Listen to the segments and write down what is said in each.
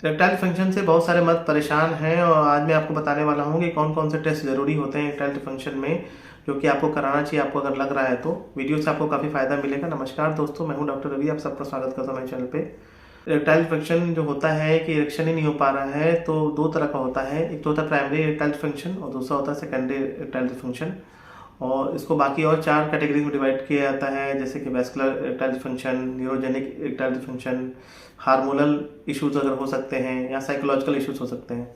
Erectile function से बहुत सारे मर्द परेशान हैं और आज मैं आपको बताने वाला हूँ कि कौन कौन से टेस्ट ज़रूरी होते हैं इरेक्टाइल फंक्शन में, जो कि आपको कराना चाहिए आपको अगर लग रहा है तो। वीडियो से आपको काफ़ी फायदा मिलेगा। नमस्कार दोस्तों, मैं हूँ डॉक्टर रवि, आप सबका स्वागत करता हूँ मेरे चैनल पे। इरेक्टाइल फंक्शन जो होता है कि इरेक्शन ही नहीं हो पा रहा है, तो दो तरह का होता है। एक तो होता है प्राइमरी इरेक्टाइल फंक्शन और दूसरा होता है सेकेंडरी इरेक्टाइल फंक्शन। और इसको बाकी और 4 कैटेगरी में डिवाइड किया जाता है, जैसे कि vascular erectile dysfunction, neurogenic erectile dysfunction, hormonal issues अगर हो सकते हैं या साइकोलॉजिकल इश्यूज हो सकते हैं।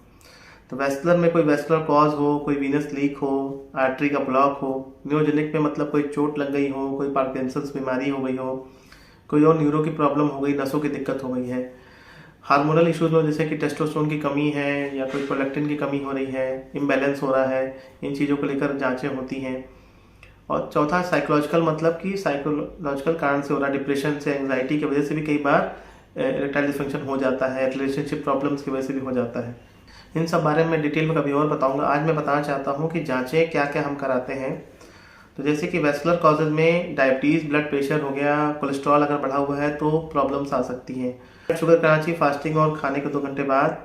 तो वैस्कुलर में कोई वैस्कुलर कॉज हो, कोई वीनस लीक हो, आर्टरी का ब्लॉक हो। न्यूरोजेनिक में मतलब कोई चोट लग गई हो, कोई पार्किंसंस बीमारी हो गई हो, कोई और न्यूरो की प्रॉब्लम हो गई, नसों की दिक्कत हो गई है। हार्मोनल इश्यूज में जैसे कि टेस्टोस्टेरोन की कमी है या कोई प्रोलैक्टिन की कमी हो रही है, इम्बैलेंस हो रहा है, इन चीज़ों को लेकर जांचें होती हैं। और चौथा साइकोलॉजिकल, मतलब कि साइकोलॉजिकल कारण से हो रहा है, डिप्रेशन से, एंग्जाइटी की वजह से भी कई बार इरेक्टाइल डिसफंक्शन हो जाता है, रिलेशनशिप प्रॉब्लम्स की वजह से भी हो जाता है। इन सब बारे में डिटेल में कभी और बताऊंगा। आज मैं बताना चाहता हूँ कि जांचें क्या क्या हम कराते हैं। तो जैसे कि वैस्कुलर कॉजेज में डायबिटीज़, ब्लड प्रेशर हो गया, कोलेस्ट्रॉल अगर बढ़ा हुआ है तो प्रॉब्लम्स आ सकती हैं। शुगर कराना चाहिए फास्टिंग और खाने के 2 घंटे बाद,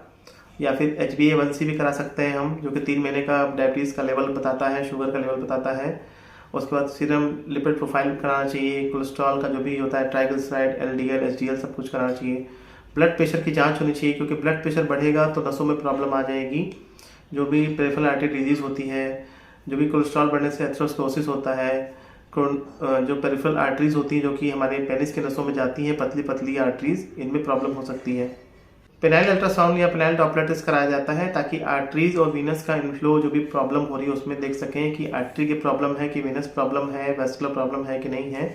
या फिर HbA1c भी करा सकते हैं हम, जो कि 3 महीने का डायबिटीज़ का लेवल बताता है, शुगर का लेवल बताता है। उसके बाद सीरम लिपिड प्रोफाइल कराना चाहिए, कोलेस्ट्रॉल का जो भी होता है, ट्राइग्लिसराइड, LDL, HDL सब कुछ कराना चाहिए। ब्लड प्रेशर की जांच होनी चाहिए, क्योंकि ब्लड प्रेशर बढ़ेगा तो नसों में प्रॉब्लम आ जाएगी। जो भी पेरिफेरल आर्टरी डिजीज़ होती है, जो भी कोलेस्ट्रॉल बढ़ने से एथेरोस्क्लेरोसिस होता है, जो पेरिफेरल आर्टरीज होती हैं जो कि हमारे पेनिस के नसों में जाती हैं, पतली पतली आर्टरीज, इनमें प्रॉब्लम हो सकती है। पेनाइल अल्ट्रासाउंड या पेनाइल डॉपलर टेस्ट कराया जाता है, ताकि आर्टरीज और वीनस का इनफ्लो जो भी प्रॉब्लम हो रही है उसमें देख सकें कि आर्टरी की प्रॉब्लम है कि वीनस प्रॉब्लम है, वैस्कुलर प्रॉब्लम है कि नहीं है।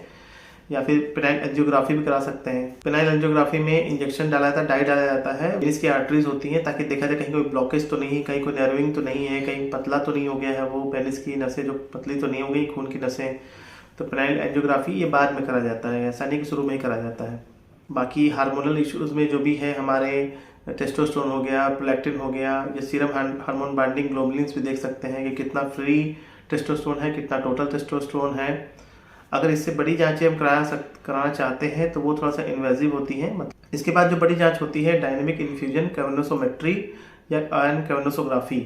या फिर पेनाइल एंजियोग्राफी भी करा सकते हैं। पेनाइल एंजियोग्राफी में इंजेक्शन डाला जाता है, डाई डाला जाता है, पेनिस की आर्टरीज होती हैं, ताकि देखा जाए कहीं कोई ब्लॉकेज तो नहीं, कहीं कोई नर्विंग तो नहीं है, कहीं पतला तो नहीं हो गया है वो पेनिस की नसें, जो पतली तो नहीं हो गई खून की नसें। तो पेनाइल एंजियोग्राफी ये बाद में करा जाता है, ऐसा नहीं कि शुरू में ही करा जाता है। बाकी हार्मोनल इश्यूज में जो भी है, हमारे टेस्टोस्टेरोन हो गया, प्रोलैक्टिन हो गया, ये सीरम हार्मोन बाइंडिंग ग्लोबुलिन्स भी देख सकते हैं कि कितना फ्री टेस्टोस्टेरोन है, कितना टोटल टेस्टोस्टेरोन है। अगर इससे बड़ी जांचें हम कराना चाहते हैं तो वो थोड़ा सा इन्वेजिव होती है। मतलब इसके बाद जो बड़ी जांच होती है, डायनेमिक इन्फ्यूजन कैवर्नोसोमेट्री या आयन कैवर्नोसोग्राफी।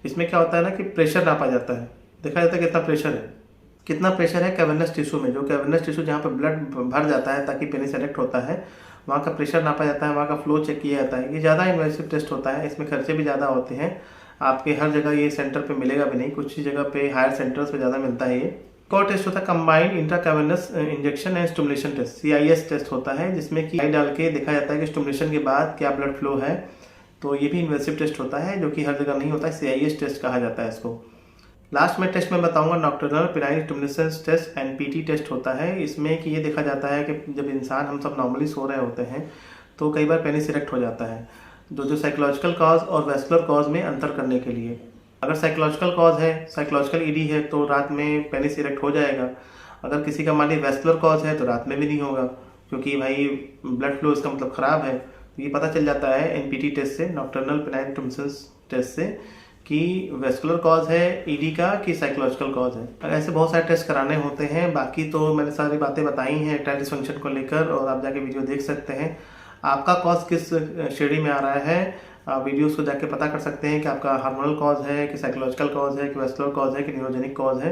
इसमें क्या होता है ना कि प्रेशर नापा जाता है, देखा जाता है कितना प्रेशर है कैवर्नस टिश्यू में। जो कैवर्नस टिश्यू जहाँ पर ब्लड भर जाता है ताकि पेनिस इरेक्ट होता है, वहाँ का प्रेशर नापा जाता है, वहाँ का फ्लो चेक किया जाता है। ये ज़्यादा इन्वेसिव टेस्ट होता है, इसमें खर्चे भी ज़्यादा होते हैं। आपके हर जगह ये सेंटर पे मिलेगा भी नहीं, कुछ ही जगह पे हायर सेंटर्स पे ज़्यादा मिलता है ये। एक और टेस्ट होता है combined intracavernous injection and stimulation test, CIS test होता है, जिसमें कि डाई डाल के देखा जाता है कि स्टिमुलेशन के बाद क्या ब्लड फ्लो है। तो ये भी इन्वेसिव टेस्ट होता है, जो कि हर जगह नहीं होता है, CIS टेस्ट कहा जाता है इसको। लास्ट में टेस्ट में बताऊंगा nocturnal penile stimulation test, NPT test होता है। इसमें कि ये देखा जाता है कि जब इंसान, हम सब नॉर्मली सो रहे होते हैं तो कई बार पेनिस इरेक्ट हो जाता है। जो साइकोलॉजिकल कॉज और वैस्कुलर कॉज में अंतर करने के लिए, अगर साइकोलॉजिकल कॉज है, साइकोलॉजिकल ED है, तो रात में पेनिस इरेक्ट हो जाएगा। अगर किसी का मान लीजिए वैस्कुलर कॉज है तो रात में भी नहीं होगा, क्योंकि भाई ब्लड फ्लो इसका मतलब ख़राब है। तो ये पता चल जाता है NPT टेस्ट से, नॉक्टर्नल पेनाइल स्टिमुलेशन टेस्ट से, कि वैस्कुलर कॉज है ED का कि साइकोलॉजिकल कॉज है। ऐसे बहुत सारे टेस्ट कराने होते हैं। बाकी तो मैंने सारी बातें बताई हैं इरेक्टाइल डिसफंक्शन को लेकर, और आप जाके वीडियो देख सकते हैं। आपका कॉज किस श्रेणी में आ रहा है, आप वीडियोस को जाके पता कर सकते हैं कि आपका हार्मोनल कॉज है कि साइकोलॉजिकल कॉज है कि वैस्कुलर कॉज है कि न्यूरोजेनिक कॉज है।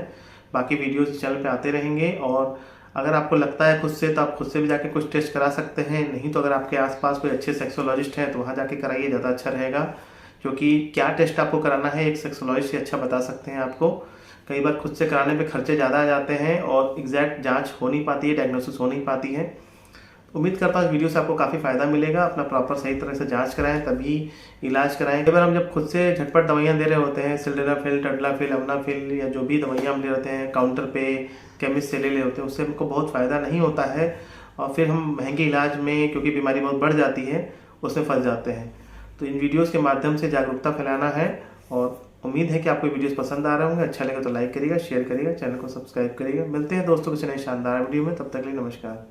बाकी वीडियोस चैनल पे आते रहेंगे, और अगर आपको लगता है खुद से तो आप खुद से भी जाके कुछ टेस्ट करा सकते हैं। नहीं तो अगर आपके आसपास कोई अच्छे सेक्सोलॉजिस्ट हैं तो वहाँ जाके कराइए, ज़्यादा अच्छा रहेगा। क्योंकि क्या टेस्ट आपको कराना है एक सेक्सोलॉजिस्ट ही अच्छा बता सकते हैं आपको। कई बार खुद से कराने पे खर्चे ज़्यादा आ जाते हैं और एग्जैक्ट जांच हो नहीं पाती है, डायग्नोसिस हो नहीं पाती है। उम्मीद करता हूँ वीडियो से आपको काफ़ी फ़ायदा मिलेगा। अपना प्रॉपर सही तरह से जांच कराएं, तभी इलाज कराएं। कई बार हम जब खुद से झटपट दवाइयाँ दे रहे होते हैं, सिल्डेनाफिल, टडलाफिल, अमनाफिल, या जो भी दवाइयाँ हम ले रहते हैं काउंटर पे केमिस्ट से ले होते हैं, उससे हमको बहुत फ़ायदा नहीं होता है, और फिर हम महंगे इलाज में, क्योंकि बीमारी बहुत बढ़ जाती है, उसमें फंस जाते हैं। तो इन वीडियोज़ के माध्यम से जागरूकता फैलाना है, और उम्मीद है कि आपको वीडियोस पसंद आ रहे होंगे। अच्छा लगे तो लाइक करिएगा, शेयर करिएगा, चैनल को सब्सक्राइब करिएगा। मिलते हैं दोस्तों किसी नई शानदार वीडियो में, तब तक के लिए नमस्कार।